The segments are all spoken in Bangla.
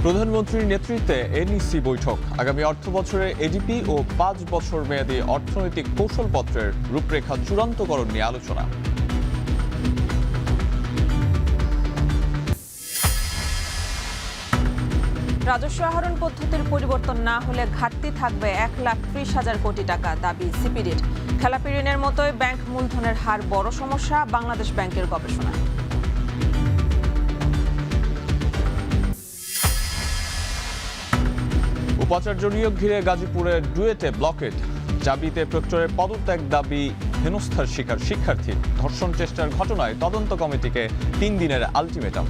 প্রধানমন্ত্রীর নেতৃত্বে এনইসি বৈঠক। আগামী অর্থবছরে এডিপি ও ৫ বছর মেয়াদী অর্থনৈতিক কৌশলপত্রের রূপরেখা চূড়ান্তকরণ নিয়ে আলোচনা। রাজস্ব আহরণ পদ্ধতির পরিবর্তন না হলে ঘাটতি থাকবে ১,৩০,০০০ কোটি টাকা, দাবি সিপিডির। খেলাপি ঋণের মতোই ব্যাংক মূলধনের হার বড় সমস্যা, বাংলাদেশ ব্যাংকের গবেষণা। উপাচার্য নিয়োগ ঘিরে গাজীপুরের ডুয়েটে ব্লকেড। জাবিতে প্রক্টরের পদত্যাগ দাবি হেনস্থার শিকার শিক্ষার্থী। ধর্ষণ চেষ্টার ঘটনায় তদন্ত কমিটিকে ৩ দিনের আলটিমেটাম।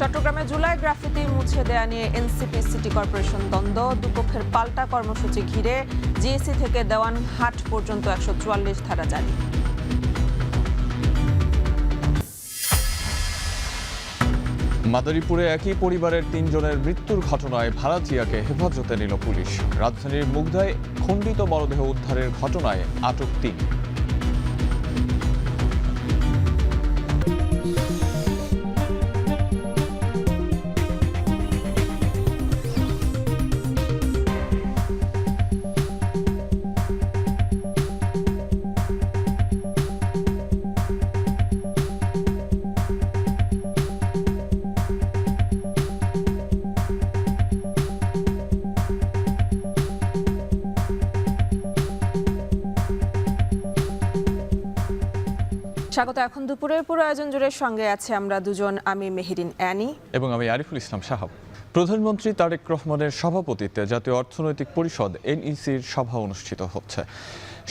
চট্টগ্রামে জুলাই গ্রাফিতি মুছে দেয়া নিয়ে এনসিপি সিটি কর্পোরেশন দ্বন্দ্ব। দুপক্ষের পাল্টা কর্মসূচি ঘিরে জিএসি থেকে দেওয়ানহাট পর্যন্ত ১৪৪ ধারা জারি। মাদারীপুরে একই পরিবারের ৩ জনের মৃত্যুর ঘটনায় ভাড়াটিয়াকে হেফাজতে নিল পুলিশ। রাজধানীর মুগধায় খণ্ডিত মরদেহ উদ্ধারের ঘটনায় আটক ৩। স্বাগত। এখন দুপুরের পুরো আয়োজন জুড়ে সঙ্গে আছে আমরা দুজন, আমি মেহেরিন অ্যানি এবং আমি আরিফুল ইসলাম সাহাব। প্রধানমন্ত্রী তারেক রহমানের সভাপতিত্বে জাতীয় অর্থনৈতিক পরিষদ এনইসির সভা অনুষ্ঠিত হচ্ছে।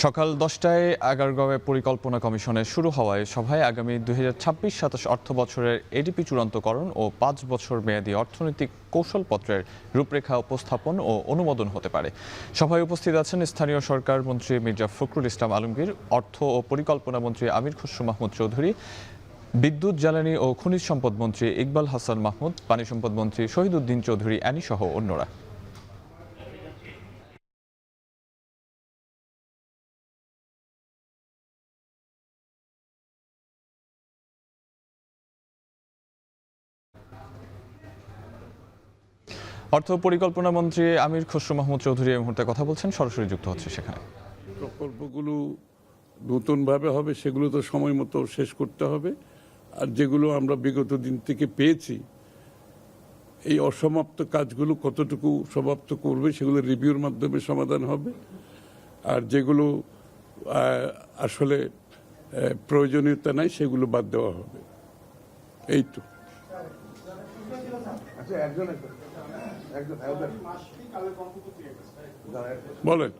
সকাল 10টায় আগারগাঁওয়ে পরিকল্পনা কমিশনের শুরু হওয়ায় সভায় আগামী 2026-27 অর্থ বছরের এডিপি চূড়ান্তকরণ ও 5 বছর মেয়াদী অর্থনৈতিক কৌশলপত্রের রূপরেখা উপস্থাপন ও অনুমোদন হতে পারে। সভায় উপস্থিত আছেন স্থানীয় সরকার মন্ত্রী মির্জা ফখরুল ইসলাম আলমগীর, অর্থ ও পরিকল্পনা মন্ত্রী আমির খসরু মাহমুদ চৌধুরী, বিদ্যুৎ, জ্বালানি ও খনিজ সম্পদ মন্ত্রী ইকবাল হাসান মাহমুদ, পানি সম্পদ মন্ত্রী শহীদুদ্দিন চৌধুরী অ্যানি সহ অন্যরা। অর্থ পরিকল্পনা মন্ত্রী আমির খসরু মাহমুদ চৌধুরী এই মুহূর্তে কথা বলছেন, সরাসরি যুক্ত হচ্ছে সেখানে। প্রকল্পগুলো নতুনভাবে হবে সেগুলো তো সময় মতো শেষ করতে হবে, আর যেগুলো আমরা বিগত দিন থেকে পেয়েছি এই অসমাপ্ত কাজগুলো কতটুকু সমাপ্ত করবে সেগুলো রিভিউর মাধ্যমে সমাধান হবে, আর যেগুলো আসলে প্রয়োজনীয়তা নাই সেগুলো বাদ দেওয়া হবে। এই তো বলেন।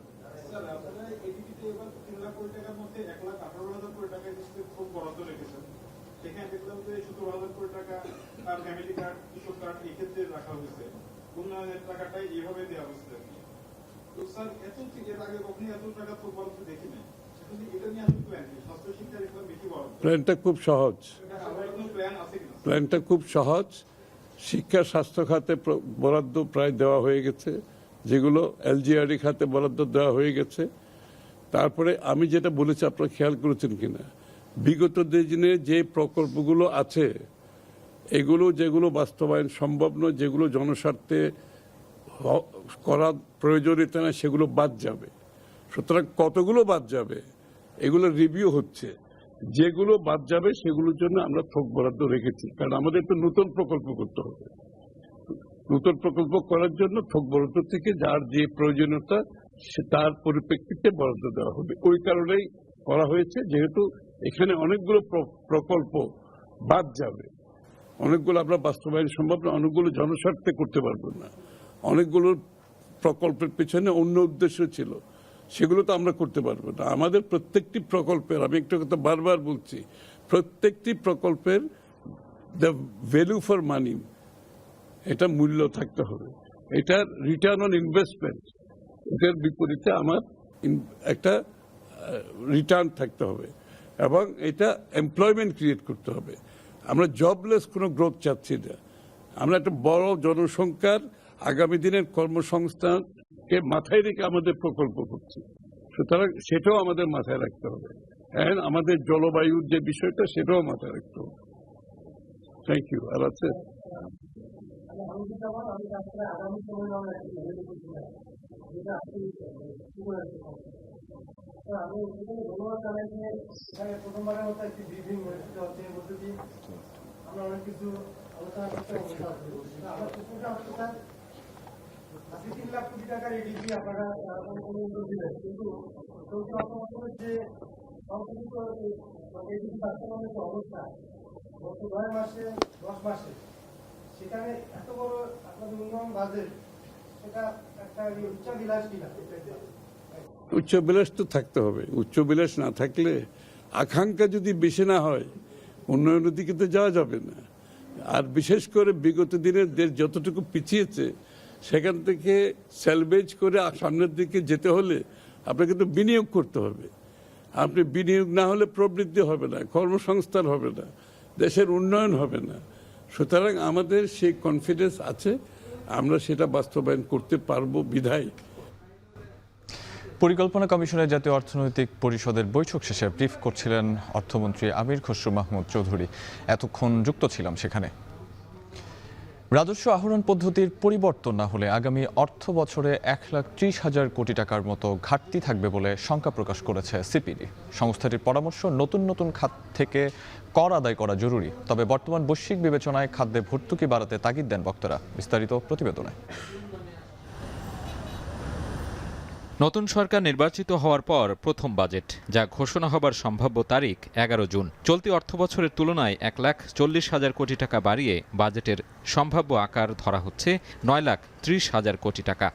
প্ল্যানটা খুব সহজ, প্ল্যানটা খুব সহজ। শিক্ষা স্বাস্থ্য খাতে বরাদ্দ প্রায় দেওয়া হয়ে গেছে, যেগুলো এলজিআরডি খাতে বরাদ্দ দেওয়া হয়ে গেছে। তারপরে আমি যেটা বলেছি আপনারা খেয়াল করেছেন কিনা, বিগত দিনে যে প্রকল্পগুলো আছে এগুলো যেগুলো বাস্তবায়ন সম্ভব নয়, যেগুলো জনস্বার্থে করা প্রয়োজনীয়তা না সেগুলো বাদ যাবে। সুতরাং কতগুলো বাদ যাবে এগুলো রিভিউ হচ্ছে, যেগুলো বাদ যাবে সেগুলোর জন্য আমরা থোক বরাদ্দ রেখেছি, কারণ আমাদের তো নতুন প্রকল্প করতে হবে। নতুন প্রকল্প করার জন্য থোক বরাদ্দ থেকে যার যে প্রয়োজনীয়তা তার পরিপ্রেক্ষিতে বরাদ্দ দেওয়া হবে। ওই কারণেই করা হয়েছে, যেহেতু এখানে অনেকগুলো প্রকল্প বাদ যাবে, অনেকগুলো আমরা বাস্তবায়ন সম্ভব না, অনেকগুলো জনস্বার্থে করতে পারবো না, অনেকগুলো প্রকল্পের পেছনে অন্য উদ্দেশ্য ছিল, সেগুলো তো আমরা করতে পারবো না। আমাদের প্রত্যেকটি প্রকল্পের, আমি একটা কথা বারবার বলছি, প্রত্যেকটি প্রকল্পের দ্য ভ্যালু ফর মানি, এটা মূল্য থাকতে হবে, এটার রিটার্ন অন ইনভেস্টমেন্ট, এটার বিপরীতে আমার একটা রিটার্ন থাকতে হবে, এবং এটা এমপ্লয়মেন্ট ক্রিয়েট করতে হবে। আমরা জবলেস কোনো গ্রোথ চাচ্ছি না, আমরা একটা বড় জনসংখ্যার আগামী দিনের কর্মসংস্থানকে মাথায় রেখে আমাদের প্রকল্প করছি। সুতরাং সেটাও আমাদের মাথায় রাখতে হবে, আমাদের জলবায়ুর যে বিষয়টা সেটাও মাথায় রাখতে হবে। Thank you. আর আছে প্রথমবারের মতো একটি ব্রিফিং অনুষ্ঠিত হচ্ছে এর মধ্যে দিয়ে আমরা অনেক কিছু আলোচনা করতে আমার প্রশ্নটা হচ্ছে স্যার, আজকে 3 লাখ কোটি টাকার এডিপি আপনারা অনুমোদন দিলেন, কিন্তু চলতি অর্থবছরের যে সংশোধিত এডিপি বাস্তবায়নের যে অবস্থা গত 9 মাসে 10 মাসে, সেখানে এত বড় আপনাদের উন্নয়ন বাজেট, সেটা একটা উচ্চাভিলাষ কিনা? উচ্চবিলাস তো থাকতে হবে। উচ্চবিলাস না থাকলে, আকাঙ্ক্ষা যদি বেশি না হয়, উন্নয়নের দিকে তো যাওয়া যাবে না। আর বিশেষ করে বিগত দিনের দেশ যতটুকু পিছিয়েছে, সেখান থেকে স্যালভেজ করে সামনের দিকে যেতে হলে আপনাকে তো বিনিয়োগ করতে হবে। আপনি বিনিয়োগ না হলে প্রবৃদ্ধি হবে না, কর্মসংস্থান হবে না, দেশের উন্নয়ন হবে না। সুতরাং আমাদের সেই কনফিডেন্স আছে, আমরা সেটা বাস্তবায়ন করতে পারবো বিধায়। পরিকল্পনা কমিশনের জাতীয় অর্থনৈতিক পরিষদের বৈঠক শেষে ব্রিফ করছিলেন অর্থমন্ত্রী আমির খসরু মাহমুদ চৌধুরী। এতক্ষণ যুক্ত ছিলাম সেখানে। রাজস্ব আহরণ পদ্ধতির পরিবর্তন না হলে আগামী অর্থ বছরে 1,30,000 কোটি টাকার মতো ঘাটতি থাকবে বলে শঙ্কা প্রকাশ করেছে সিপিডি। সংস্থাটির পরামর্শ, নতুন নতুন খাত থেকে কর আদায় করা জরুরি, তবে বর্তমান বৈশ্বিক বিবেচনায় খাদ্যে ভর্তুকি বাড়াতে তাগিদ দেন বক্তারা। বিস্তারিত প্রতিবেদনে। নতুন সরকার নির্বাচিত হওয়ার পর প্রথম বাজেট, যা ঘোষণা হবার সম্ভাব্য তারিখ 11 জুন। চলতি অর্থবছরের তুলনায় 1,40,000 কোটি টাকা বাড়িয়ে বাজেটের সম্ভাব্য আকার ধরা হচ্ছে 9,30,000 কোটি টাকা।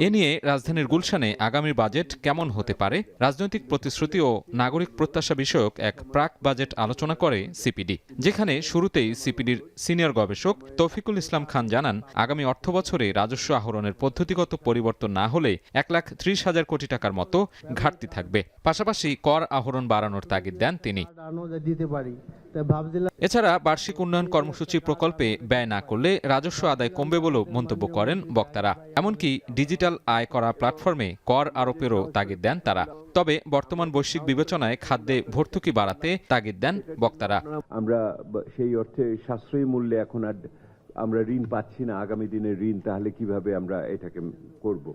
এ নিয়ে রাজধানীর গুলশানে আগামী বাজেট কেমন হতে পারে, রাজনৈতিক প্রতিশ্রুতি ও নাগরিক প্রত্যাশা বিষয়ক এক প্রাক বাজেট আলোচনা করে সিপিডি, যেখানে শুরুতেই সিপিডির সিনিয়র গবেষক তৌফিকুল ইসলাম খান জানান, আগামী অর্থবছরে রাজস্ব আহরণের পদ্ধতিগত পরিবর্তন না হলে 1,30,000 কোটি টাকার মতো ঘাটতি থাকবে। পাশাপাশি কর আহরণ বাড়ানোর তাগিদ দেন তিনি। এছাড়া বার্ষিক উন্নয়ন কর্মসূচি প্রকল্পে ব্যয় না করলে রাজস্ব আদায় কমবে বলেও মন্তব্য করেন বক্তারা। এমনকি ডিজিটাল আয় করা প্ল্যাটফর্মে কর আরোপেরও তাগিদ দেন তারা। তবে বর্তমান বৈশ্বিক বিবেচনায় খাদ্যে ভর্তুকি বাড়াতে তাগিদ দেন বক্তারা। আমরা সেই অর্থে সাশ্রয়ী মূল্যে এখন আর আমরা ঋণ পাচ্ছি না, আগামী দিনের ঋণ তাহলে কিভাবে আমরা এটাকে করব।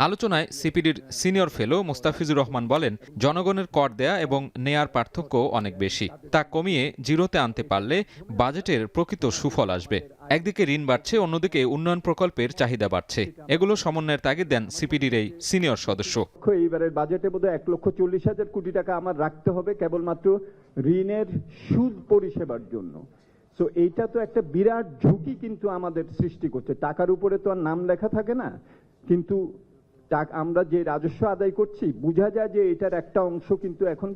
আলোচনায় সিপিডির সিনিয়র ফেলো মোস্তাফিজুর রহমান বলেন, জনগণের কর দেয়া এবং নেয়ার পার্থক্য অনেক বেশি। তা কমিয়ে জিরোতে আনতে পারলে বাজেটের প্রকৃত সুফল আসবে। একদিকে ঋণ বাড়ছে, অন্যদিকে উন্নয়ন প্রকল্পের চাহিদা বাড়ছে। এগুলো সমন্বয়ের তাগিদ দেন সিপিডির এই সিনিয়র সদস্য। এইবারের বাজেটে বোধহয় 1,40,000 কোটি টাকা আমার রাখতে হবে কেবলমাত্র ঋণের সুদ পরিষেবার জন্য। তো এইটা তো একটা বিরাট ঝুঁকি কিন্তু আমাদের সৃষ্টি করছে। টাকার উপরে তো আর নাম লেখা থাকে না, কিন্তু আমরা যে রাজস্ব আদায় করছি বোঝা যায় যে এটার একটা অংশ কিন্তু এখন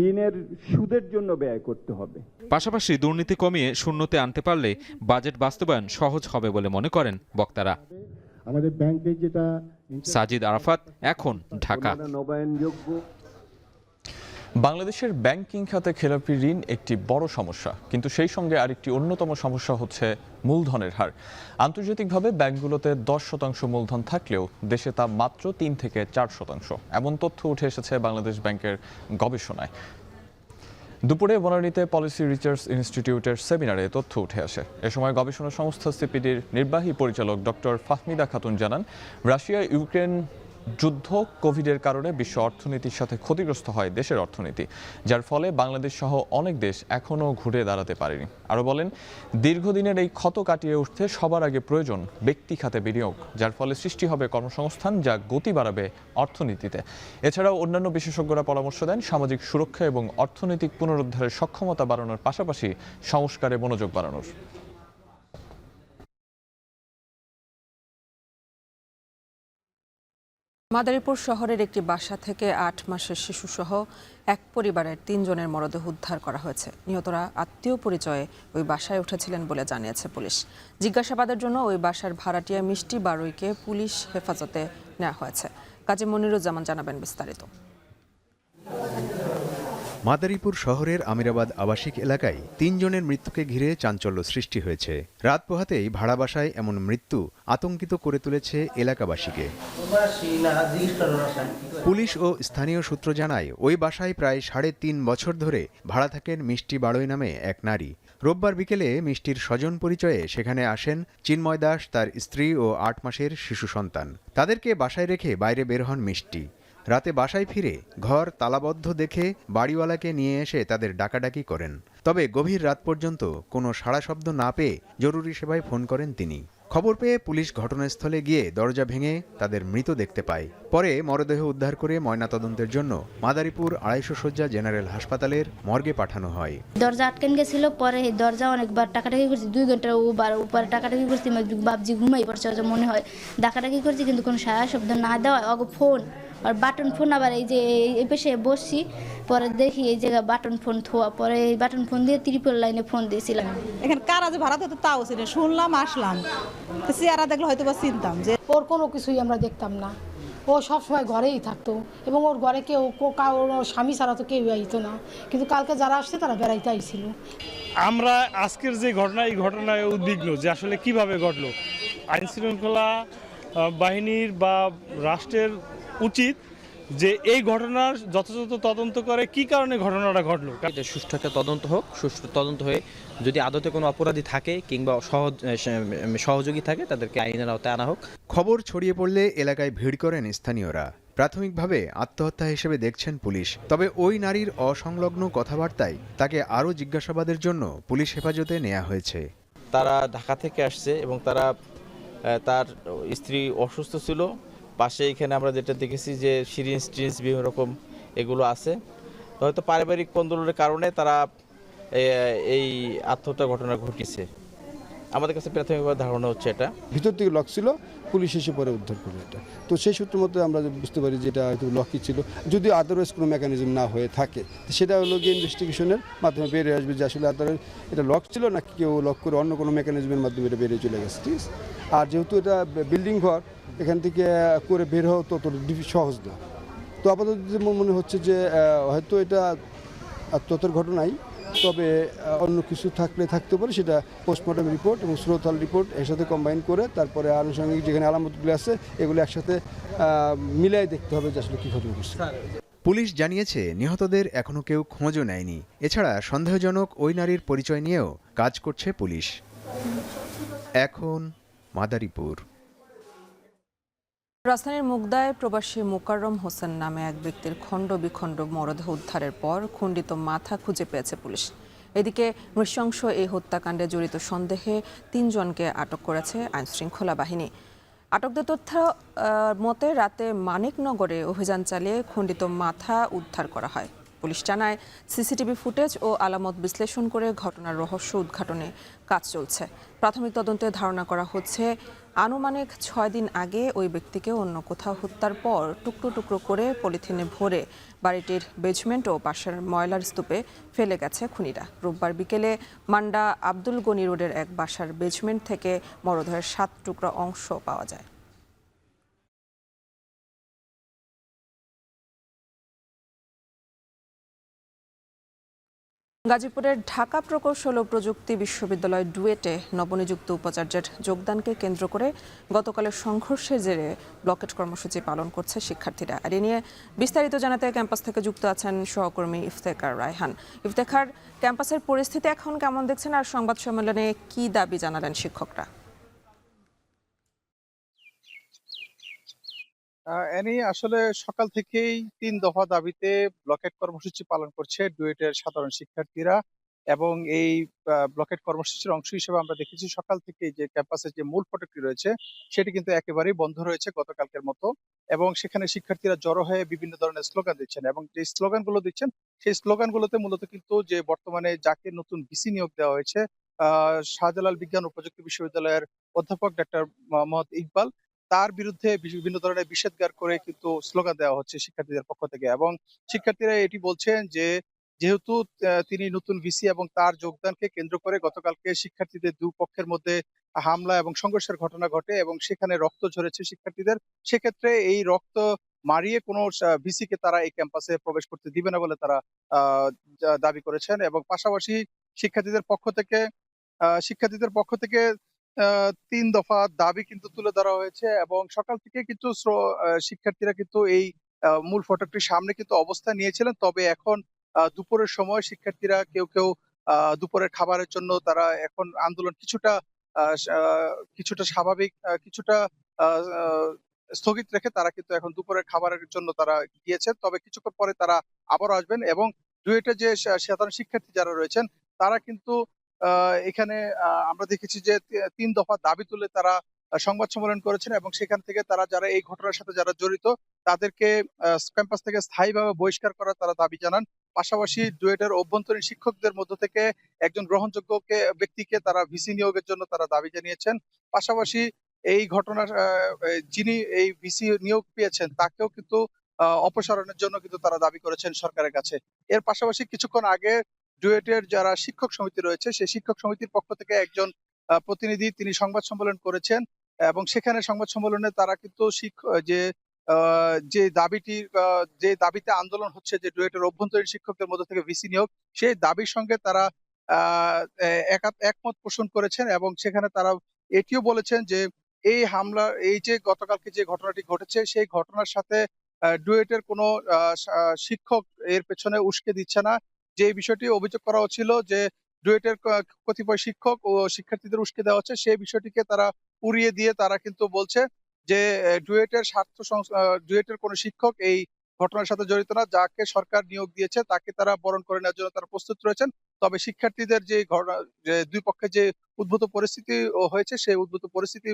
ঋণের সুদের জন্য ব্যয় করতে হবে। পাশাপাশি দুর্নীতি কমিয়ে শূন্যতে আনতে পারলে বাজেট বাস্তবায়ন সহজ হবে বলে মনে করেন বক্তারা। আমাদের ব্যাংকে যেটা সাজিদ আরাফাত, এখন, ঢাকা। নবায়নযোগ্য। বাংলাদেশের ব্যাংকিং খাতে খেলাপি ঋণ একটি বড় সমস্যা, কিন্তু সেই সঙ্গে আরেকটি অন্যতম সমস্যা হচ্ছে মূলধনের হার। আন্তর্জাতিকভাবে ব্যাংকগুলোতে 10% মূলধন থাকলেও দেশে তা মাত্র 3 থেকে 4%। এমন তথ্য উঠে এসেছে বাংলাদেশ ব্যাংকের গবেষণায়। দুপুরে বনানীতে পলিসি রিসার্চ ইনস্টিটিউটের সেমিনারে তথ্য উঠে আসে। এ সময় গবেষণা সংস্থা সিপিডির নির্বাহী পরিচালক ডক্টর ফাহমিদা খাতুন জানান, রাশিয়া ইউক্রেন যুদ্ধ, কোভিডের কারণে বিশ্ব অর্থনীতির সাথে ক্ষতিগ্রস্ত হয় দেশের অর্থনীতি, যার ফলে বাংলাদেশ সহ অনেক দেশ এখনও ঘুরে দাঁড়াতে পারেনি। আরও বলেন, দীর্ঘদিনের এই ক্ষত কাটিয়ে উঠতে সবার আগে প্রয়োজন ব্যক্তি খাতে বিনিয়োগ, যার ফলে সৃষ্টি হবে কর্মসংস্থান, যা গতি বাড়াবে অর্থনীতিতে। এছাড়াও অন্যান্য বিশেষজ্ঞরা পরামর্শ দেন, সামাজিক সুরক্ষা এবং অর্থনৈতিক পুনরুদ্ধারের সক্ষমতা বাড়ানোর পাশাপাশি সংস্কারে মনোযোগ বাড়ানোর। মাদারীপুর শহরের একটি বাসা থেকে 8 মাসের শিশুসহ এক পরিবারের 3 জনের মরদেহ উদ্ধার করা হয়েছে। নিহতরা আত্মীয় পরিচয়ে ওই বাসায় উঠেছিলেন বলে জানিয়েছে পুলিশ। জিজ্ঞাসাবাদের জন্য ওই বাসার ভাড়াটিয়া মিষ্টি বারুইকে পুলিশ হেফাজতে নেওয়া হয়েছে। কাজী মনিরুজ্জামান জানাবেন বিস্তারিত। মাদারীপুর শহরের আমিরাবাদ আবাসিক এলাকায় ৩ জনের মৃত্যুকে ঘিরে চাঞ্চল্য সৃষ্টি হয়েছে। রাত পোহাতেই ভাড়া বাসায় এমন মৃত্যু আতঙ্কিত করে তুলেছে এলাকাবাসীকে। পুলিশ ও স্থানীয় সূত্র জানায়, ওই বাসায় প্রায় ৩.৫ বছর ধরে ভাড়া থাকেন মিষ্টি বাড়ই নামে এক নারী। রোববার বিকেলে মিষ্টির স্বজন পরিচয়ে সেখানে আসেন চিন্ময় দাস, তার স্ত্রী ও ৮ মাসের শিশু সন্তান। তাদেরকে বাসায় রেখে বাইরে বের হন মিষ্টি। রাতে বাসায় ফিরে ঘর তালাবদ্ধ দেখে বাড়িওয়ালাকে নিয়ে এসে তাদের ডাকাডাকি করেন। তবে গভীর রাত পর্যন্ত কোনো সাড়া শব্দ না পেয়ে জরুরি সেবায় ফোন করেন তিনি। খবর পেয়ে পুলিশ ঘটনাস্থলে গিয়ে দরজা ভেঙে তাদের মৃত দেখতে পায়। পরে মরদেহ উদ্ধার করে ময়নাতদন্তের জন্য মাদারীপুর ২৫০ শয্যা জেনারেল হাসপাতালের মর্গে পাঠানো হয়। দরজা আটকেন গেছিল, পরে দরজা অনেকবার টাকাটাকি করছি, 2 ঘন্টা উপরে টাকাটাকি করছি, বাবজি ঘুমাই পড়ছে মনে হয়, ডাকাটাকি করছি, কিন্তু কোনো সারা শব্দ না দেওয়া ফোন আর বাটন ফোন, আবার এই যে এই পাশে বসছি, পরে দেখি এই জায়গায় বাটন ফোন থোয়া, পরে এই বাটন ফোন দিয়ে 3 লাইনে ফোন দিয়েছিলাম। এখানে কারা যে ভাড়া তো তাও ছিল, শুনলাম আসলাম, চেহারা দেখলে হয়তো বা চিনতাম যে ওর কোনো কিছুই আমরা দেখতাম না। ও সবসময় ঘরেই থাকতো এবং ওর ঘরে কেউ ওর স্বামী ছাড়া তো কেউ আইতো না, কিন্তু কালকে যারা আসছে তারা বেড়াইতে আইছিল। আমরা আজকের যে ঘটনা, এই ঘটনায় উদ্বিগ্ন যে আসলে কিভাবে ঘটলো। আইন শৃঙ্খলা বাহিনীর বা রাষ্ট্রের উচিত যে এই ঘটনার যথাযথ তদন্ত করে কি কারণে ঘটনাটা ঘটলো। সুষ্ঠু একটা তদন্ত হোক, সুষ্ঠু তদন্ত হয়ে যদি আদতে কোনো অপরাধী থাকে কিংবা সহযোগী থাকে তাদেরকে আইনের আওতায় আনা হোক। খবর ছড়িয়ে পড়লে এলাকায় ভিড় করেন স্থানীয়রা। প্রাথমিকভাবে আত্মহত্যা হিসেবে দেখছেন পুলিশ। তবে ওই নারীর অসংলগ্ন কথাবার্তায় তাকে আরও জিজ্ঞাসাবাদের জন্য পুলিশ হেফাজতে নেওয়া হয়েছে। তারা ঢাকা থেকে আসছে এবং তার স্ত্রী অসুস্থ ছিল। পাশে এখানে আমরা যেটা দেখেছি যে সিরিঞ্জ টিরিঞ্জ বিভিন্ন রকম এগুলো আছে। তো হয়তো পারিবারিক কোন্দলের কারণে তারা এই আত্মহত্যার ঘটনা ঘটিয়েছে। আমাদের কাছে প্রাথমিকভাবে ধারণা হচ্ছে এটা ভিতর থেকে লক ছিল, পুলিশ এসে পরে উদ্ধার করে এটা। তো সেই সূত্র মতো আমরা বুঝতে পারি যে এটা হয়তো লকই ছিল, যদি আদারওয়াইজ কোনো মেকানিজম না হয়ে থাকে সেটা হলো গিয়ে ইনভেস্টিগেশনের মাধ্যমে বেরিয়ে আসবে যে আসলে আদারওয়াইজ এটা লক ছিল নাকি কেউ লক করে অন্য কোনো মেকানিজমের মাধ্যমে এটা বেরিয়ে চলে গেছে। ঠিক আছে, আর যেহেতু এটা বিল্ডিং ঘর, এখান থেকে করে বের হওয়া তত সহজ না। তো আপাতত মনে হচ্ছে যে হয়তো এটা আত্মহত্যার ঘটনাই, তবে অন্য কিছু থাকতে পারে, সেটা পোস্টমর্টম রিপোর্ট এবং শ্রোতাল রিপোর্ট এর সাথে কম্বাইন করে তারপরে আনুষঙ্গিক যেখানে আলামতগুলো আছে এগুলো একসাথে মিলাই দেখতে হবে যে আসলে কী ঘটনা ঘটছে। পুলিশ জানিয়েছে নিহতদের এখনও কেউ খোঁজও নেয়নি। এছাড়া সন্দেহজনক ওই নারীর পরিচয় নিয়েও কাজ করছে পুলিশ। এখন মাদারীপুর। রাজধানীর মুগদায় প্রবাসী মোকাররম হোসেন নামে এক ব্যক্তির খণ্ড বিখণ্ড মরদেহ উদ্ধারের পর খণ্ডিত মাথা খুঁজে পেয়েছে পুলিশ। এদিকে নৃশংস এই হত্যাকাণ্ডে জড়িত সন্দেহে ৩ জনকে আটক করেছে আইনশৃঙ্খলা বাহিনী। আটকদের তথ্য মতে রাতে মানিকনগরে অভিযান চালিয়ে খণ্ডিত মাথা উদ্ধার করা হয়। পুলিশ জানায়, সিসিটিভি ফুটেজ ও আলামত বিশ্লেষণ করে ঘটনার রহস্য উদ্ঘাটনে কাজ চলছে। প্রাথমিক তদন্তে ধারণা করা হচ্ছে আনুমানিক ৬ দিন আগে ওই ব্যক্তিকে অন্য কোথাও হত্যার পর টুকরো টুকরো করে পলিথিনে ভরে বাড়িটির বেজমেন্ট ও পাশের ময়লার স্তূপে ফেলে গেছে খুনিরা। রোববার বিকেলে মান্ডা আব্দুল গনি রোডের এক বাসার বেজমেন্ট থেকে মরদেহের ৭ টুকরা অংশ পাওয়া যায়। গাজীপুরের ঢাকা প্রকৌশল ও প্রযুক্তি বিশ্ববিদ্যালয় ডুয়েটে নবনিযুক্ত উপাচার্যের যোগদানকে কেন্দ্র করে গতকালের সংঘর্ষের জেরে ব্লকেট কর্মসূচি পালন করছে শিক্ষার্থীরা। আর এ নিয়ে বিস্তারিত জানাতে ক্যাম্পাস থেকে যুক্ত আছেন সহকর্মী ইফতেখার রায়হান। ইফতেখার, ক্যাম্পাসের পরিস্থিতি এখন কেমন দেখছেন আর সংবাদ সম্মেলনে কি দাবি জানালেন শিক্ষকরা? আসলে সকাল থেকেই 3 দফা দাবিতে ব্লকেট কর্মসূচি পালন করছে ডুয়েটের সাধারণ শিক্ষার্থীরা এবং এই ব্লকেট কর্মসূচির অংশ হিসেবে আমরা দেখেছি সকাল থেকে যে ক্যাম্পাসের যে মূল ফটকটি রয়েছে সেটি কিন্তু একেবারেই বন্ধ রয়েছে গতকালকের মতো, এবং সেখানে শিক্ষার্থীরা জড়ো হয়ে বিভিন্ন ধরনের স্লোগান দিচ্ছেন এবং যে স্লোগানগুলো দিচ্ছেন সেই স্লোগানগুলোতে মূলত কিন্তু যে বর্তমানে যাকে নতুন ভিসি নিয়োগ দেওয়া হয়েছে শাহজালাল বিজ্ঞান ও প্রযুক্তি বিশ্ববিদ্যালয়ের অধ্যাপক ডাক্তার মোহাম্মদ ইকবাল, তার বিরুদ্ধে বিভিন্ন ধরনের নিষেধাজ্ঞা করে কিন্তু স্লোগান দেওয়া হচ্ছে শিক্ষার্থীদের পক্ষ থেকে। এবং শিক্ষার্থীরা এটি বলছেন যে যেহেতু তিনি নতুন ভিসি এবং তার যোগদানকে কেন্দ্র করে গতকালকে শিক্ষার্থীদের দুপক্ষের মধ্যে হামলা এবং সংঘর্ষের ঘটনা ঘটে এবং সেখানে রক্ত ঝরেছে শিক্ষার্থীদের, সেক্ষেত্রে এই রক্ত মারিয়ে কোনো ভিসিকে তারা এই ক্যাম্পাসে প্রবেশ করতে দিবে না বলে তারা দাবি করেছেন। এবং পাশাপাশি শিক্ষার্থীদের পক্ষ থেকে ৩ দফা দাবি কিন্তু তুলে ধরা হয়েছে এবং সকাল থেকে কিন্তু শিক্ষার্থীরা কিন্তু এই মূল ফটকটির সামনে কিন্তু অবস্থান নিয়েছিলেন। তবে এখন দুপুরের সময় শিক্ষার্থীরা কেউ দুপুরের খাবারের জন্য তারা এখন আন্দোলন কিছুটা স্বাভাবিক কিছুটা স্থগিত রেখে তারা কিন্তু এখন দুপুরের খাবারের জন্য তারা গিয়েছেন। তবে কিছুক্ষণ পরে তারা আবারও আসবেন এবং ডুয়েটের যে সাধারণ শিক্ষার্থী যারা রয়েছেন তারা কিন্তু এখানে আমরা দেখেছি যে ৩ দফা দাবি তুলে তারা সংবাদ সম্মেলন করেছেন এবং সেখান থেকে তারা যারা এই ঘটনার সাথে যারা জড়িত তাদেরকে ক্যাম্পাস থেকে স্থায়ীভাবে বহিষ্কার করার তারা দাবি জানান। পাশাপাশি ডুয়েটের অভ্যন্তরীণ শিক্ষকদের মধ্য থেকে একজন গ্রহণযোগ্য ব্যক্তিকে তারা ভিসি নিয়োগের জন্য তারা দাবি জানিয়েছেন। পাশাপাশি এই ঘটনার যিনি এই ভিসি নিয়োগ পেয়েছেন তাকেও কিন্তু অপসারণের জন্য কিন্তু তারা দাবি করেছেন সরকারের কাছে। এর পাশাপাশি কিছুক্ষণ আগে ডুয়েটের যারা শিক্ষক সমিতি রয়েছে সেই শিক্ষক সমিতির পক্ষ থেকে একজন প্রতিনিধি তিনি সংবাদ সম্মেলন করেছেন এবং সেখানে সংবাদ সম্মেলনে তারা কিন্তু যে দাবিতে আন্দোলন হচ্ছে যে ডুয়েটের অভ্যন্তরীণ শিক্ষকদের মধ্যে থেকে ভিসি নিয়োগ সেই দাবির সঙ্গে তারা একমত পোষণ করেছেন এবং সেখানে তারা এটিও বলেছেন যে এই যে গতকালকে যে ঘটনাটি ঘটেছে সেই ঘটনার সাথে ডুয়েটের কোনো শিক্ষক এর পেছনে উস্কে দিচ্ছে না। যে বিষয়টি অভিযোগ করা হচ্ছিল যে ডুয়েটের কতিপয় শিক্ষক ও শিক্ষার্থীদের উস্কে দেওয়া হচ্ছে সেই বিষয়টিকে তারা উড়িয়ে দিয়ে তারা কিন্তু বলছে যে ডুয়েটের কোনো শিক্ষক এই ঘটনার সাথে জড়িত না, যাকে সরকার নিয়োগ দিয়েছে তাকে তারা বরণ করে নেওয়ার জন্য তারা প্রস্তুত রয়েছেন। তবে শিক্ষার্থীদের যে দুই পক্ষে যে উদ্ভূত পরিস্থিতি হয়েছে সেই উদ্ভূত পরিস্থিতি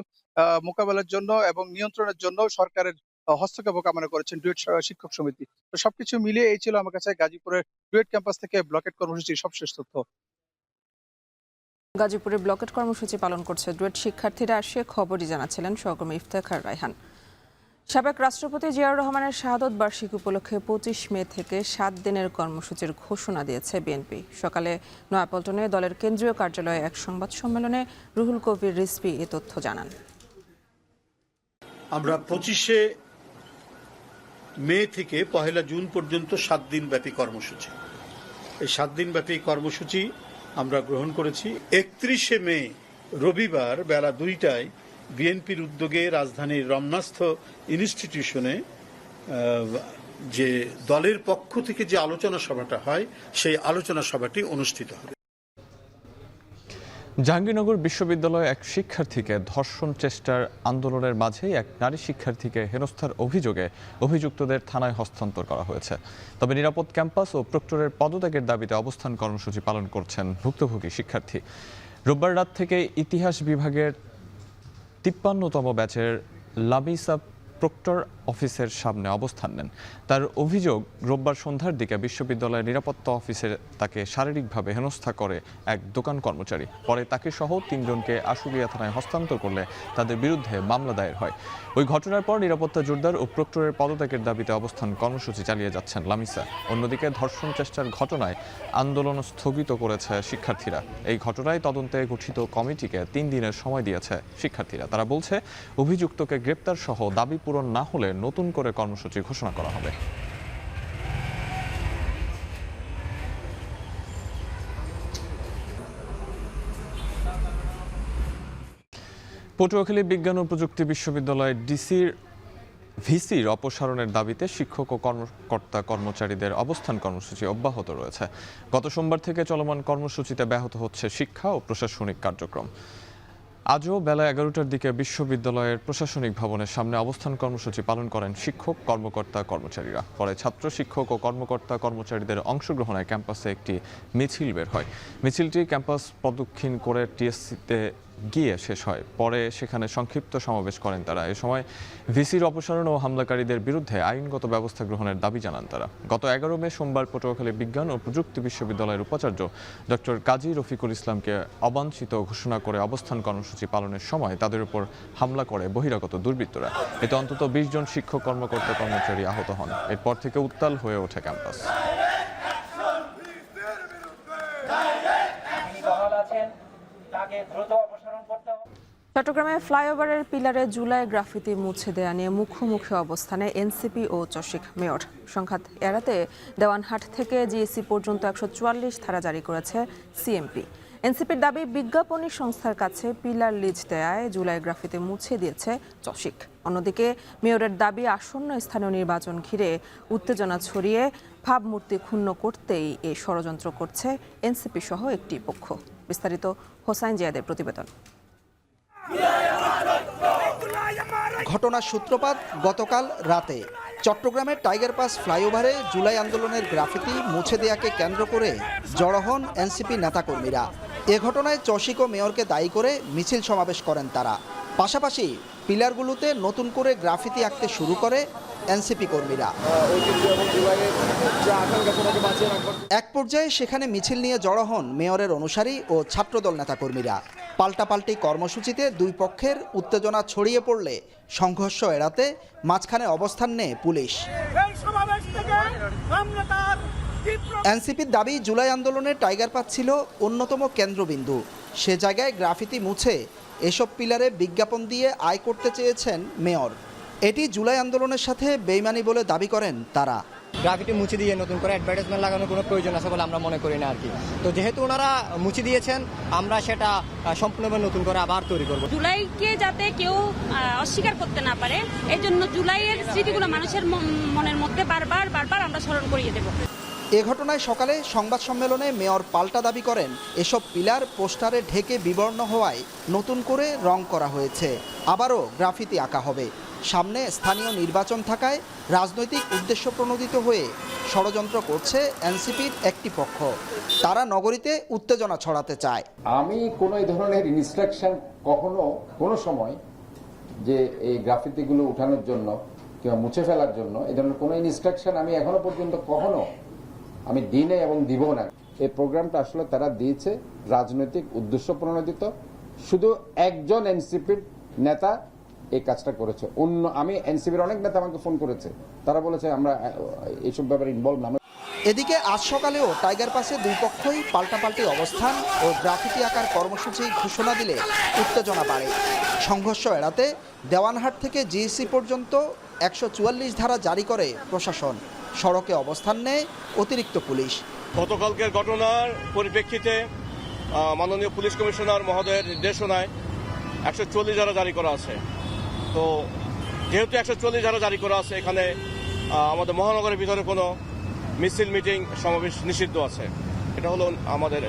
মোকাবেলার জন্য এবং নিয়ন্ত্রণের জন্য সরকারের হস্তক্ষেপ কামনা করেছেন ডুয়েট শিক্ষক সমিতি। তো সবকিছু মিলিয়ে এই ছিল আমার কাছে গাজীপুরের ডুয়েট ক্যাম্পাস থেকে ব্লকেট কর্মসূচির সবশেষ তথ্য। গাজীপুরে ব্লকেট কর্মসূচি পালন করছে ডুয়েট শিক্ষার্থীরা, সে খবরই জানাচ্ছিলেন সহকর্মী ইফতেখার রায়হান। সাবেক রাষ্ট্রপতি জিয়াউর রহমানের শাহাদত বার্ষিকী উপলক্ষে ২৫ মে থেকে ৭ দিনের কর্মসূচির ঘোষণা দিয়েছে বিএনপি। সকালে নয়াপল্টনে দলের কেন্দ্রীয় কার্যালয়ে এক সংবাদ সম্মেলনে রুহুল কবির রিজভী এ তথ্য জানান। আমরা ২৫শে মে থেকে ১ জুন পর্যন্ত ৭ দিন ব্যাপী কর্মসূচি, এই ৭ দিন ব্যাপী কর্মসূচি আমরা গ্রহণ করেছি। ৩১শে মে রবিবার বেলা ২টায় বিএনপির উদ্যোগে রাজধানীর রমনাস্থ ইনস্টিটিউশনে যে দলের পক্ষ থেকে যে আলোচনা সভাটা হয় সেই আলোচনা সভাটি অনুষ্ঠিত হবে। জাহাঙ্গীরনগর বিশ্ববিদ্যালয়ে এক শিক্ষার্থীকে ধর্ষণ চেষ্টার আন্দোলনের মাঝেই এক নারী শিক্ষার্থীকে হেনস্থার অভিযোগে অভিযুক্তদের থানায় হস্তান্তর করা হয়েছে। তবে নিরাপদ ক্যাম্পাস ও প্রক্টরের পদত্যাগের দাবিতে অবস্থান কর্মসূচি পালন করছেন ভুক্তভোগী শিক্ষার্থী। রোববার রাত থেকে ইতিহাস বিভাগের ৫৩তম ব্যাচের লামিসা প্রক্টর অফিসের সামনে অবস্থান নেন। তার অভিযোগ, রোববার সন্ধ্যার দিকে বিশ্ববিদ্যালয়ের নিরাপত্তা অফিসে তাকে শারীরিকভাবে হেনস্থা করে এক দোকান কর্মচারী। পরে তাকে সহ ৩ জনকে আশুলিয়া থানায় হস্তান্তর করলে তাদের বিরুদ্ধে মামলা দায়ের হয়। ওই ঘটনার পর নিরাপত্তা জোরদার ও প্রক্টরের পদত্যাগের দাবিতে অবস্থান কর্মসূচি চালিয়ে যাচ্ছেন লামিসা। অন্যদিকে ধর্ষণ চেষ্টার ঘটনায় আন্দোলন স্থগিত করেছে শিক্ষার্থীরা। এই ঘটনায় তদন্তে গঠিত কমিটিকে ৩ দিনের সময় দিয়েছে শিক্ষার্থীরা। তারা বলছে, অভিযুক্তকে গ্রেপ্তার সহ দাবি পূরণ না হলে নতুন করে কর্মসূচি ঘোষণা করা হবে। পটুয়াখালী বিজ্ঞান ও প্রযুক্তি বিশ্ববিদ্যালয় ভিসির অপসারণের দাবিতে শিক্ষক ও কর্মচারীদের অবস্থান কর্মসূচি অব্যাহত রয়েছে। গত সোমবার থেকে চলমান কর্মসূচিতে ব্যাহত হচ্ছে শিক্ষা ও প্রশাসনিক কার্যক্রম। আজও বেলা ১১টার দিকে বিশ্ববিদ্যালয়ের প্রশাসনিক ভবনের সামনে অবস্থান কর্মসূচি পালন করেন শিক্ষক কর্মচারীরা। পরে ছাত্র শিক্ষক ও কর্মচারীদের অংশগ্রহণে ক্যাম্পাসে একটি মিছিল বের হয়। মিছিলটি ক্যাম্পাস প্রদক্ষিণ করে টিএসসিতে গিয়ে শেষ হয়। পরে সেখানে সংক্ষিপ্ত সমাবেশ করেন তারা। এ সময় ভিসির অপসারণ ও হামলাকারীদের বিরুদ্ধে আইনগত ব্যবস্থা গ্রহণের দাবি জানান তারা। গত ১১ মে সোমবার পটুয়াখালী বিজ্ঞান ও প্রযুক্তি বিশ্ববিদ্যালয়ের উপাচার্য ডক্টর কাজী রফিকুল ইসলামকে অবাঞ্ছিত ঘোষণা করে অবস্থান কর্মসূচি পালনের সময় তাদের উপর হামলা করে বহিরাগত দুর্বৃত্তরা। এতে অন্তত ২০ জন শিক্ষক কর্মচারী আহত হন। এরপর থেকে উত্তাল হয়ে ওঠে ক্যাম্পাস। চট্টগ্রামে ফ্লাইওভারের পিলারে জুলাই গ্রাফিতি মুছে দেয়া নিয়ে মুখোমুখি অবস্থানে এনসিপি ও চসিক মেয়র। সংঘাত এড়াতে দেওয়ানহাট থেকে জিএসি পর্যন্ত 144 ধারা জারি করেছে সিএমপি। এনসিপির দাবি, বিজ্ঞাপনী সংস্থার কাছে পিলার লিজ দেয়ায় জুলাই গ্রাফিতি মুছে দিয়েছে চসিক। অন্যদিকে মেয়রের দাবি, আসন্ন স্থানীয় নির্বাচন ঘিরে উত্তেজনা ছড়িয়ে ভাবমূর্তি ক্ষুণ্ণ করতেই এই ষড়যন্ত্র করছে এনসিপি সহ একটি পক্ষ। বিস্তারিত হোসাইন জিয়াদের প্রতিবেদন। ঘটনার সূত্রপাত গতকাল রাতে চট্টগ্রামের টাইগার পাস ফ্লাইওভারে জুলাই আন্দোলনের গ্রাফিতি মুছে দেয়াকে কেন্দ্র করে জড়ো হন এনসিপি নেতাকর্মীরা। এ ঘটনায় চসিক ও মেয়রকে দায়ী করে মিছিল সমাবেশ করেন তারা। পাশাপাশি পিলারগুলোতে নতুন করে গ্রাফিতি আঁকতে শুরু করে এনসিপি কর্মীরা। এক পর্যায়ে সেখানে মিছিল নিয়ে জড়ো হন মেয়রের অনুসারী ও ছাত্রদল নেতাকর্মীরা। পাল্টাপাল্টি কর্মসূচিতে দুই পক্ষের উত্তেজনা ছড়িয়ে পড়লে সংঘর্ষ এড়াতে মাঝখানে অবস্থান নেয় পুলিশ। এনসিপির দাবি, জুলাই আন্দোলনের টাইগার পাস ছিল অন্যতম কেন্দ্রবিন্দু। সে জায়গায় গ্রাফিতি মুছে এসব পিলারে বিজ্ঞাপন দিয়ে আয় করতে চেয়েছেন মেয়র। এটি জুলাই আন্দোলনের সাথে বেইমানি বলে দাবি করেন তারা। গ্রাফিটি মুছে দিয়ে নতুন করে অ্যাডভার্টাইজমেন্ট লাগানোর কোনো প্রয়োজন আছে বলে আমরা মনে করি না আর কি। তো যেহেতু ওনারা মুছে দিয়েছেন, আমরা সেটা সম্পূর্ণভাবে নতুন করে আবার তৈরি করব। জুলাইকে যাতে কেউ অস্বীকার করতে না পারে, এই জন্য জুলাইয়ের স্মৃতিগুলো মানুষের মনের মধ্যে বারবার আমরা স্মরণ করিয়ে দেব। এ ঘটনায় সকালে সংবাদ সম্মেলনে মেয়র পাল্টা দাবি করেন, এসব পিলার পোস্টারে ঢেকে বিবর্ণ হওয়ায় নতুন করে রং করা হয়েছে, আবারও গ্রাফিতি আঁকা হবে। সামনে স্থানীয় নির্বাচন থাকায় রাজনৈতিক উদ্দেশ্য প্রণোদিত হয়ে ষড়যন্ত্র করছে এনসিপির একটি পক্ষ। তারা নগরীতে উত্তেজনা ছড়াতে চায়। আমি কোনো এই ধরনের ইনস্ট্রাকশন কখনো কোনো সময় যে এই গ্রাফিতিগুলো উঠানোর জন্য কিংবা মুছে ফেলার জন্য এই ধরনের কোনো ইনস্ট্রাকশন আমি এখনো পর্যন্ত কখনো আমি দিনে এবং দিব না। এই প্রোগ্রামটা আসলে তারা দিয়েছে রাজনৈতিক উদ্দেশ্য প্রণোদিত। শুধু একজন এনসিপির নেতা এই কাজটা করেছে। আমি এনসিপির অনেক নেতা আমাকে ফোন করেছে, তারা বলেছে আমরা এইসব ব্যাপারে ইনভলভ না। এদিকে আজ সকালেও টাইগার পাসে দুই পক্ষই পাল্টাপাল্টি অবস্থান ও গ্রাফিতি আঁকার কর্মসূচি ঘোষণা দিলে উত্তেজনা বাড়ে। সংঘর্ষ এড়াতে দেওয়ানহাট থেকে জিএসি পর্যন্ত 144 ধারা জারি করে প্রশাসন। সড়কে অবস্থান নেয় অতিরিক্ত পুলিশ। গতকালকের ঘটনার পরিপ্রেক্ষিতে মাননীয় পুলিশ কমিশনার মহোদয়ের নির্দেশনায় 140 ধারা জারি করা আছে। তো যেহেতু 140 ধারা জারি করা আছে, এখানে আমাদের মহানগরের ভিতরে কোনো মিছিল, মিটিং, সমাবেশ নিষিদ্ধ আছে। এটা হলো আমাদের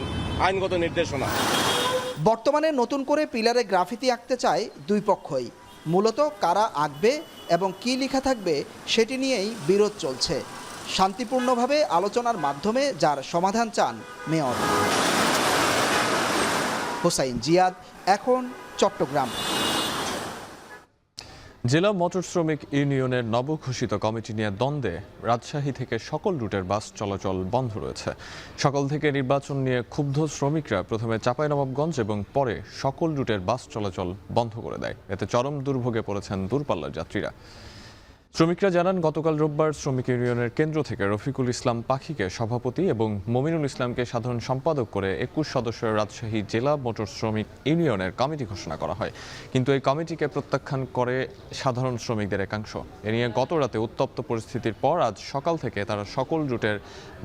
আইনগত নির্দেশনা। বর্তমানে নতুন করে পিলারে গ্রাফিতি আঁকতে চায় দুই পক্ষই। মূলত কারা আঁকবে এবং কি লেখা থাকবে সেটি নিয়েই বিরোধ চলছে। শান্তিপূর্ণভাবে আলোচনার মাধ্যমে যার সমাধান চান মেয়র। হোসাইন জিয়াদ, এখন চট্টগ্রাম। জেলা মোটর শ্রমিক ইউনিয়নের নবঘোষিত কমিটি নিয়ে দ্বন্দ্বে রাজশাহী থেকে সকল রুটের বাস চলাচল বন্ধ রয়েছে। সকাল থেকে নির্বাচন নিয়ে ক্ষুব্ধ শ্রমিকরা প্রথমে চাঁপাইনবাবগঞ্জ এবং পরে সকল রুটের বাস চলাচল বন্ধ করে দেয়। এতে চরম দুর্ভোগে পড়েছেন দূরপাল্লার যাত্রীরা। শ্রমিকরা জানান, গতকাল রোববার শ্রমিক ইউনিয়নের কেন্দ্র থেকে রফিকুল ইসলাম পাখিকে সভাপতি এবং মমিনুল ইসলামকে সাধারণ সম্পাদক করে 21 সদস্যের রাজশাহী জেলা মোটর শ্রমিক ইউনিয়নের কমিটি ঘোষণা করা হয়। কিন্তু এই কমিটিকে প্রত্যাখ্যান করে সাধারণ শ্রমিকদের একাংশ। এ নিয়ে গত রাতে উত্তপ্ত পরিস্থিতির পর আজ সকাল থেকে তারা সকল রুটের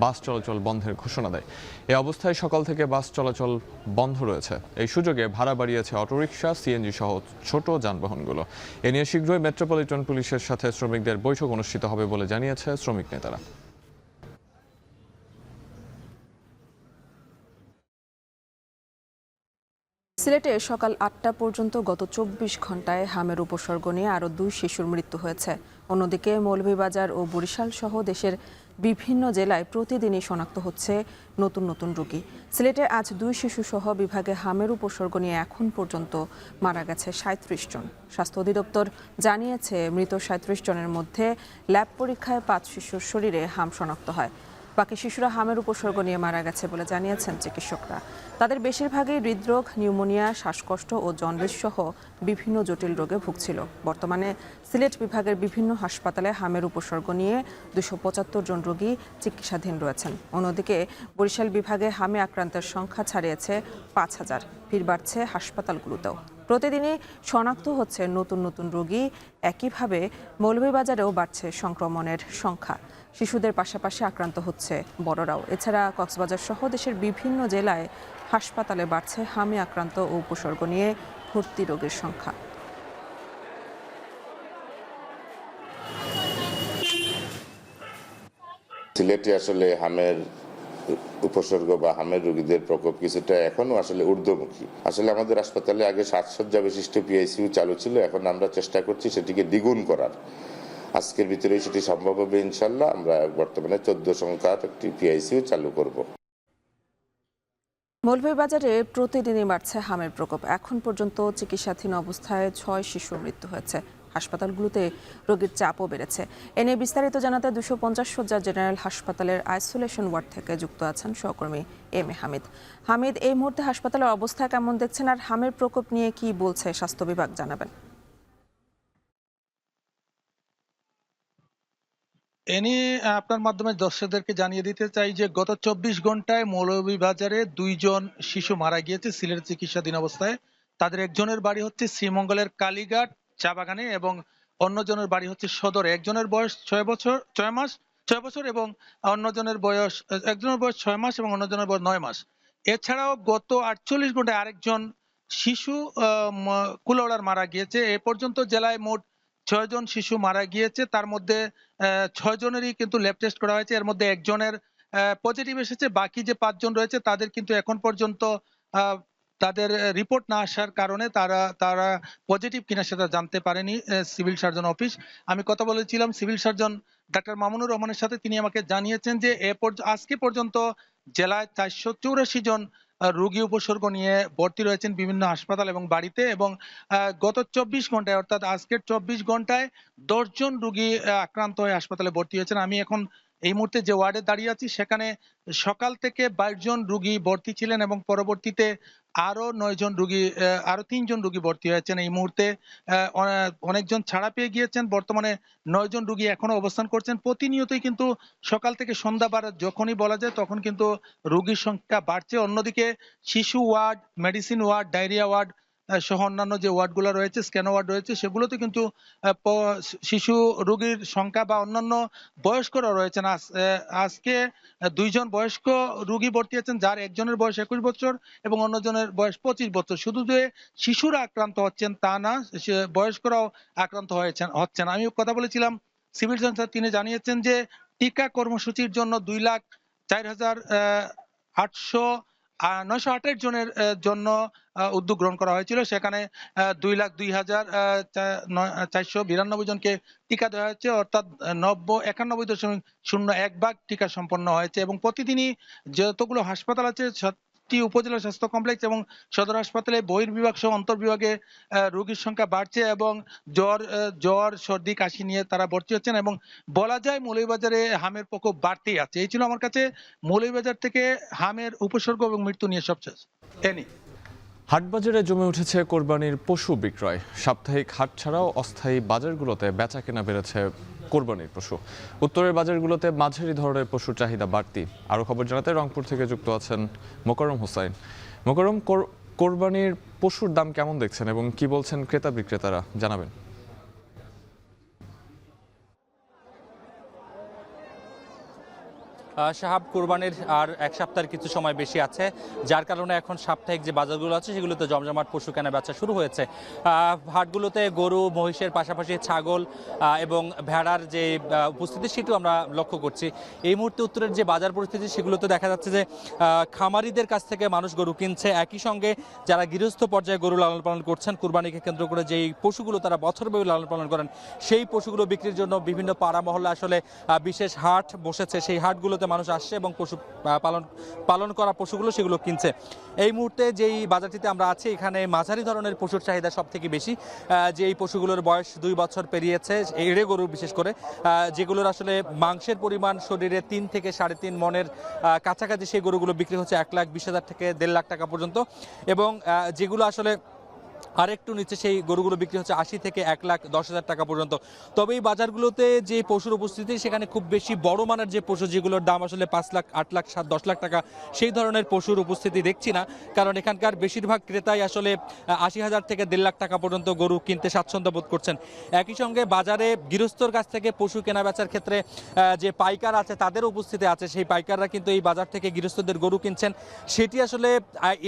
বাস চলাচল বন্ধের ঘোষণা দেয়। এ অবস্থায় সকাল থেকে বাস চলাচল বন্ধ রয়েছে। এই সুযোগে ভাড়া বাড়িয়েছে অটোরিকশা, সিএনজি সহ ছোট যানবাহনগুলো। এ নিয়ে শীঘ্রই মেট্রোপলিটন পুলিশের সাথে শ্রমিকদের বৈঠক অনুষ্ঠিত হবে বলে জানিয়েছে শ্রমিক নেতারা। সিলেটে সকাল 8টা পর্যন্ত গত 24 ঘন্টায় হামের উপসর্গ নিয়ে আরও 2 শিশুর মৃত্যু হয়েছে। অন্যদিকে মৌলভীবাজার ও বরিশাল সহ দেশের বিভিন্ন জেলায় প্রতিদিনই শনাক্ত হচ্ছে নতুন নতুন রোগী। সিলেটে আজ 2 শিশু সহ বিভাগে হামের উপসর্গ নিয়ে এখন পর্যন্ত মারা গেছে 37 জন। স্বাস্থ্য অধিদপ্তর জানিয়েছে, মৃত 37 জনের মধ্যে ল্যাব পরীক্ষায় 5 শিশুর শরীরে হাম শনাক্ত হয়। বাকি শিশুরা হামের উপসর্গ নিয়ে মারা গেছে বলে জানিয়েছেন চিকিৎসকরা। তাদের বেশিরভাগই হৃদরোগ, নিউমোনিয়া, শ্বাসকষ্ট ও জন্ডিস সহ বিভিন্ন জটিল রোগে ভুগছিল। বর্তমানে সিলেট বিভাগের বিভিন্ন হাসপাতালে হামের উপসর্গ নিয়ে 275 জন রোগী চিকিৎসাধীন রয়েছেন। অন্যদিকে বরিশাল বিভাগে হামে আক্রান্তের সংখ্যা ছাড়িয়েছে 5000। ভিড় বাড়ছে হাসপাতালগুলোতেও। প্রতিদিনই শনাক্ত হচ্ছে নতুন নতুন রোগী। একইভাবে মৌলভীবাজারেও বাড়ছে সংক্রমণের সংখ্যা। শিশুদের পাশাপাশি আক্রান্ত হচ্ছে বড়রাও। এছাড়া কক্সবাজার সহ দেশের বিভিন্ন জেলায় হাসপাতালে বাড়ছে হামি আক্রান্ত ও উপসর্গ নিয়ে ভর্তি রোগীর সংখ্যা। সিলেটে আসলে হামের উপসর্গ বা হামের রোগীদের প্রকোপ কিছুটা এখনো আসলে ঊর্ধ্বমুখী। আসলে আমাদের হাসপাতালে আগে 60 শয্যা বিশিষ্ট পিআইসিইউ চালু ছিল, এখন আমরা চেষ্টা করছি সেটিকে দ্বিগুণ করার। আজকের ভিতরেই সেটি সম্ভব হবে ইনশাল্লাহ। আমরা বর্তমানে 14 সংখ্যার একটি পিআইসিইউ চালু করব। মৌলভীবাজারে প্রতিদিনই বাড়ছে হামের প্রকোপ। এখন পর্যন্ত চিকিৎসাধীন অবস্থায় 6 শিশুর মৃত্যু হয়েছে। হাসপাতালগুলোতে রোগীর চাপও বেড়েছে। এ নিয়ে বিস্তারিত জানাতে 250 শয্যার জেনারেল হাসপাতালের আইসোলেশন ওয়ার্ড থেকে যুক্ত আছেন সহকর্মী এম এ হামিদ। হামিদ, এই মুহূর্তে হাসপাতালের অবস্থা কেমন দেখছেন, আর হামের প্রকোপ নিয়ে কি বলছে স্বাস্থ্য বিভাগ, জানাবেন। এ নিয়ে আপনার মাধ্যমে দর্শকদেরকে জানিয়ে দিতে চাই যে গত 24 ঘন্টায় মৌলভীবাজারে 2 জন শিশু মারা গিয়েছে সিলেটে চিকিৎসাধীন অবস্থায়। তাদের একজনের বাড়ি হচ্ছে শ্রীমঙ্গলের কালীঘাট চা বাগানে এবং অন্যজনের বাড়ি হচ্ছে সদরে। একজনের বয়স 6 বছর এবং একজনের বয়স 6 মাস এবং অন্যজনের বয়স 9 মাস। এছাড়াও গত 48 ঘন্টায় আরেকজন শিশু কুলাউড়ার মারা গিয়েছে। এ পর্যন্ত জেলায় মোট 6 জন শিশু মারা গিয়েছে। তার মধ্যে 6 জনেরই কিন্তু ল্যাব টেস্ট করা হয়েছে। এর মধ্যে একজনের পজিটিভ এসেছে। বাকি যে 5 জন রয়েছে তাদের কিন্তু এখন পর্যন্ত তাদের রিপোর্ট না আসার কারণে তারা পজিটিভ কিনা সেটা জানতে পারেনি সিভিল সার্জন অফিস। আমি কথা বলেছিলাম সিভিল সার্জন ডাক্তার মামুনুর রহমানের সাথে। তিনি আমাকে জানিয়েছেন যে আজকে পর্যন্ত জেলায় 484 জন রোগী উপসর্গ নিয়ে ভর্তি রয়েছেন বিভিন্ন হাসপাতাল এবং বাড়িতে, এবং গত 24 ঘন্টায় অর্থাৎ আজকের 24 ঘন্টায় 10 জন রোগী আক্রান্ত হয়ে হাসপাতালে ভর্তি হয়েছেন। আমি এখন এই মুহূর্তে যে ওয়ার্ডে দাঁড়িয়ে আছি সেখানে সকাল থেকে 22 জন রোগী ভর্তি ছিলেন এবং পরবর্তীতে আরো 9 জন রোগী আরো 3 জন রোগী ভর্তি হয়েছেন। এই মুহূর্তে অনেকজন ছাড়া পেয়ে গিয়েছেন। বর্তমানে 9 জন রোগী এখনো অবস্থান করছেন। প্রতিনিয়তই কিন্তু সকাল থেকে সন্ধ্যা যখনই বলা যায় তখন কিন্তু রোগীর সংখ্যা বাড়ছে। অন্যদিকে শিশু ward, medicine ward, diarrhoea ward সহ অন্যান্য যে ওয়ার্ডগুলো রয়েছে, স্ক্যান ওয়ার্ড রয়েছে, সেগুলোতে কিন্তু শিশু রোগীর সংখ্যা বা অন্যান্য বয়স্করা রয়েছেন। আজকে 2 জন বয়স্ক রোগী ভর্তি আছেন, যার একজনের বয়স 21 বছর এবং অন্যজনের বয়স 25 বছর। শুধু যে শিশুরা আক্রান্ত হচ্ছেন তা না, বয়স্করাও আক্রান্ত হচ্ছেন। আমি কথা বলেছিলাম সিভিল সার্জন, তিনি জানিয়েছেন যে টিকা কর্মসূচির জন্য 2,04,928 জনের জন্য উদ্যোগ গ্রহণ করা হয়েছিল। সেখানে 2,02,492 জনকে টিকা দেওয়া হয়েছে, অর্থাৎ 91.01% টিকা সম্পন্ন হয়েছে। এবং প্রতিদিনই যতগুলো হাসপাতাল আছে, উপজেলা স্বাস্থ্য কমপ্লেক্স এবং সদর হাসপাতালে বহির্বিভাগ সহ অন্তর্বিভাগে রোগীর সংখ্যা বাড়ছে এবং জ্বর সর্দি কাশি নিয়ে তারা ভর্তি হচ্ছেন। এবং বলা যায় মৌলভীবাজারে হামের প্রকোপ বাড়তেই আছে। এই ছিল আমার কাছে মৌলভীবাজার থেকে হামের উপসর্গ এবং মৃত্যু নিয়ে সবশেষ। হাটবাজারে জমে উঠেছে কোরবানির পশু বিক্রয়। সাপ্তাহিক হাট ছাড়াও অস্থায়ী বাজারগুলোতে বেচা কেনা বেড়েছে কোরবানির পশু। উত্তরের বাজারগুলোতে মাঝারি ধরনের পশুর চাহিদা বাড়তি। আরও খবর জানাতে রংপুর থেকে যুক্ত আছেন মোকাররম হোসাইন। মোকাররম, কোরবানির পশুর দাম কেমন দেখছেন এবং কি বলছেন ক্রেতা বিক্রেতারা, জানাবেন। শাহাব, কোরবানির আর এক সপ্তাহের কিছু সময় বেশি আছে, যার কারণে এখন সাপ্তাহিক যে বাজারগুলো আছে সেগুলোতে জমজমাট পশু কেনা বেচা শুরু হয়েছে। হাটগুলোতে গরু, মহিষের পাশাপাশি ছাগল এবং ভেড়ার যে উপস্থিতি সেটিও আমরা লক্ষ্য করছি। এই মুহূর্তে উত্তরের যে বাজার পরিস্থিতি সেগুলোতে দেখা যাচ্ছে যে খামারিদের কাছ থেকে মানুষ গরু কিনছে, একই সঙ্গে যারা গৃহস্থ পর্যায়ে গরু লালন পালন করছেন, কুরবানিকে কেন্দ্র করে যেই পশুগুলো তারা বছরব্যাপী লালন পালন করেন, সেই পশুগুলো বিক্রির জন্য বিভিন্ন পাড়া মহল্লা আসলে বিশেষ হাট বসেছে। সেই হাটগুলোতে মানুষ আসছে এবং পশু পালন করা পশুগুলো সেগুলো কিনছে। এই মুহূর্তে যেই বাজারটিতে আমরা আছি, এখানে মাঝারি ধরনের পশুর চাহিদা সব থেকে বেশি। যে এই পশুগুলোর বয়স 2 বছর পেরিয়েছে, এড়ে গরু বিশেষ করে, যেগুলোর আসলে মাংসের পরিমাণ শরীরে 3 থেকে 3.5 মনের কাছাকাছি, সেই গরুগুলো বিক্রি হচ্ছে 1,20,000 থেকে 1.5 লাখ টাকা পর্যন্ত। এবং যেগুলো আসলে আরেকটু নিচে সেই গরুগুলো বিক্রি হচ্ছে 80 থেকে 1,10,000 টাকা পর্যন্ত। তবে এই বাজারগুলোতে যে পশুর উপস্থিতি সেখানে খুব বেশি বড় মানের যে পশু যেগুলোর দাম আসলে 5 লাখ, 8 লাখ, 10 লাখ টাকা সেই ধরনের পশুর উপস্থিতি দেখছি না, কারণ এখানকার বেশিরভাগ ক্রেতাই আসলে 80,000 থেকে 1.5 লাখ টাকা পর্যন্ত গরু কিনতে স্বাচ্ছন্দ্য বোধ করছেন। একই সঙ্গে বাজারে গৃহস্থর কাছ থেকে পশু কেনা বেচার ক্ষেত্রে যে পাইকার আছে তাদের উপস্থিতি আছে, সেই পাইকাররা কিন্তু এই বাজার থেকে গৃহস্থদের গরু কিনছেন। সেটি আসলে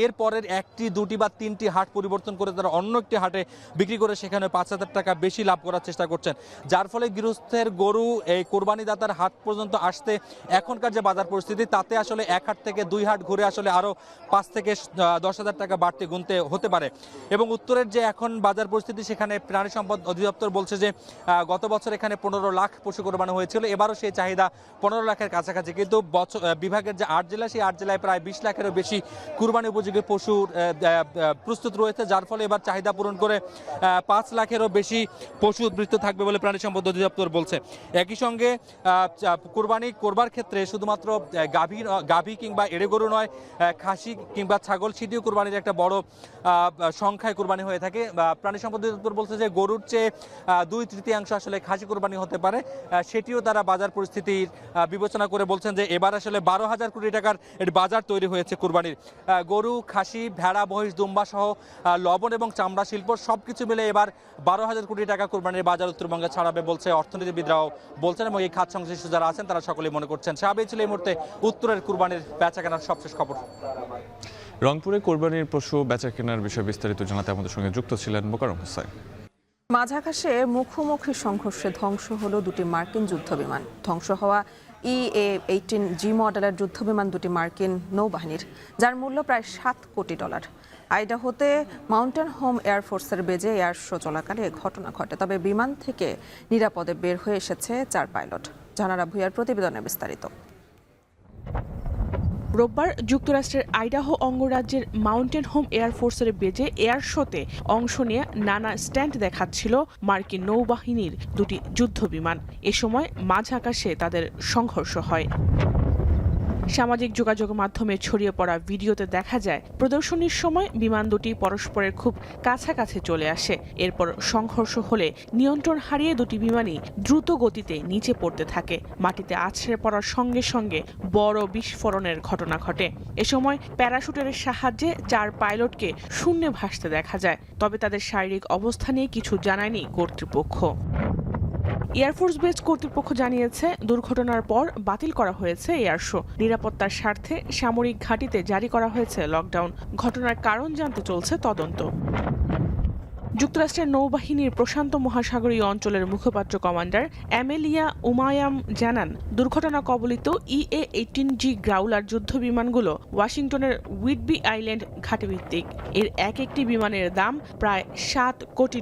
এর পরের 1টি, 2টি বা 3টি হাট পরিবর্তন করে তারা অন্য একটি হাটে বিক্রি করে সেখানে 5,000 টাকা বেশি লাভ করার চেষ্টা করছেন, যার ফলে গৃহস্থের গরু এই কোরবানিদাতার হাট পর্যন্ত আসতে এখনকার যে বাজার পরিস্থিতি তাতে আসলে 1 হাট থেকে 2 হাট ঘুরে আসলে আরও 5 থেকে 10,000 টাকা বাড়তি গুনতে হতে পারে। এবং উত্তরের যে এখন বাজার পরিস্থিতি সেখানে প্রাণী সম্পদ অধিদপ্তর বলছে যে গত বছর এখানে 15 লাখ পশু কোরবানি হয়েছিল, এবারও সেই চাহিদা 15 লাখের কাছাকাছি, কিন্তু বিভাগের যে 8 জেলা সেই 8 জেলায় প্রায় 20 লাখেরও বেশি কুরবানি উপযোগী পশু প্রস্তুত রয়েছে, যার ফলে এবার চাহিদা পূরণ করে 5 লাখেরও বেশি পশু উদ্বৃত্ত থাকবে বলে প্রাণী সম্পদ অধিদপ্তর বলছে। একই সঙ্গে কুরবানি করবার ক্ষেত্রে শুধুমাত্র গাভী কিংবা এড়ে গরু নয়, খাসি কিংবা ছাগল সেটিও কুরবানির একটা বড় সংখ্যায় কুরবানি হয়ে থাকে। প্রাণী সম্পদ অধিদপ্তর বলছে যে গরুর চেয়ে 2/3 আসলে খাসি কুরবানি হতে পারে, সেটিও তারা বাজার পরিস্থিতির বিবেচনা করে বলছেন যে এবার আসলে 12,000 কোটি টাকার বাজার তৈরি হয়েছে কুরবানির। গরু, খাসি, ভেড়া, মহিষ, দুম্বা সহ লবণ এবং চামড়া শিল্প সবকিছু মিলে এবার 12,000 কোটি টাকা কুরবানির বাজার উত্তরবঙ্গে ছাড়াবে বলছে অর্থনীতিবিদরাও বলছেন, এবং এই খাত সংশ্লিষ্ট যারা আছেন তারা সকলেই মনে করছেন। সাহাবেই ছিল এই মুহূর্তে উত্তরের কুরবানির বেচাকেনার সবশেষ খবর। রংপুরে কোরবানির পশু বেচাকেনার বিষয়ে বিস্তারিত জানাতে আমাদের সঙ্গে যুক্ত ছিলেন মোকাররম হোসেন। মাঝ আকাশে মুখোমুখি সংঘর্ষে ধ্বংস হলো 2টি মার্কিন যুদ্ধবিমান। ধ্বংস হওয়া EA-18G মডেলের যুদ্ধবিমান 2টি মার্কিন নৌবাহিনীর, যার মূল্য প্রায় $7 কোটি। আইডাহোতে মাউন্টেন হোম এয়ারফোর্সের বেজে এয়ার শো চলাকালে ঘটনা ঘটে, তবে বিমান থেকে নিরাপদে বের হয়ে এসেছে 4 পাইলট। জানারা ভুইয়ার প্রতিবেদনে বিস্তারিত। রোববার যুক্তরাষ্ট্রের আইডাহো অঙ্গরাজ্যের মাউন্টেন হোম এয়ারফোর্সের বেজে এয়ার শোতে অংশ নিয়ে নানা স্ট্যান্ড দেখাচ্ছিল মার্কিন নৌবাহিনীর 2টি যুদ্ধবিমান। এ সময় মাঝ আকাশে তাদের সংঘর্ষ হয়। সামাজিক যোগাযোগ মাধ্যমে ছড়িয়ে পড়া ভিডিওতে দেখা যায় প্রদর্শনীর সময় বিমান দুটি পরস্পরের খুব কাছাকাছি চলে আসে। এরপর সংঘর্ষ হলে নিয়ন্ত্রণ হারিয়ে 2টি বিমানই দ্রুত গতিতে নিচে পড়তে থাকে। মাটিতে আছড়ে পড়ার সঙ্গে সঙ্গে বড় বিস্ফোরণের ঘটনা ঘটে। এ সময় প্যারাশুটের সাহায্যে 4 পাইলটকে শূন্যে ভাসতে দেখা যায়, তবে তাদের শারীরিক অবস্থা নিয়ে কিছু জানায়নি কর্তৃপক্ষ। এয়ারফোর্স বেস কর্তৃপক্ষ জানিয়েছে দুর্ঘটনার পর বাতিল করা হয়েছে এয়ার শো। নিরাপত্তার স্বার্থে সামরিক ঘাঁটিতে জারি করা হয়েছে লকডাউন। ঘটনার কারণ জানতে চলছে তদন্ত। যুক্তরাষ্ট্রের নৌবাহিনীর প্রশান্ত মহাসাগরীয় অঞ্চলের মুখপাত্র কমান্ডার অ্যামেলিয়া উমায়াম জানান, দুর্ঘটনা কবলিত EA-18G গ্রাউলার যুদ্ধবিমানগুলো ওয়াশিংটনের উইটবি আইল্যান্ড ঘাঁটিভিত্তিক। এর একটি বিমানের দাম প্রায় $7 কোটি।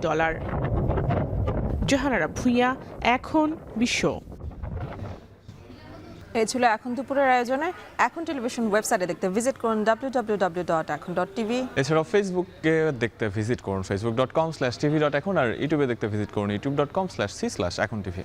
জাহানারা ভুইয়া, এখন বিশ্ব। এই ছিল এখন দুপুরের আয়োজনে। এখন টেলিভিশন ওয়েবসাইটে দেখতে ভিজিট করুন www.ekhon.tv। এছাড়াও ফেসবুকে দেখতে ভিজিট করুন facebook.com/tv.ekhon, আর ইউটিউবে দেখতে ভিজিট করুন youtube.com/c/ekhon tv।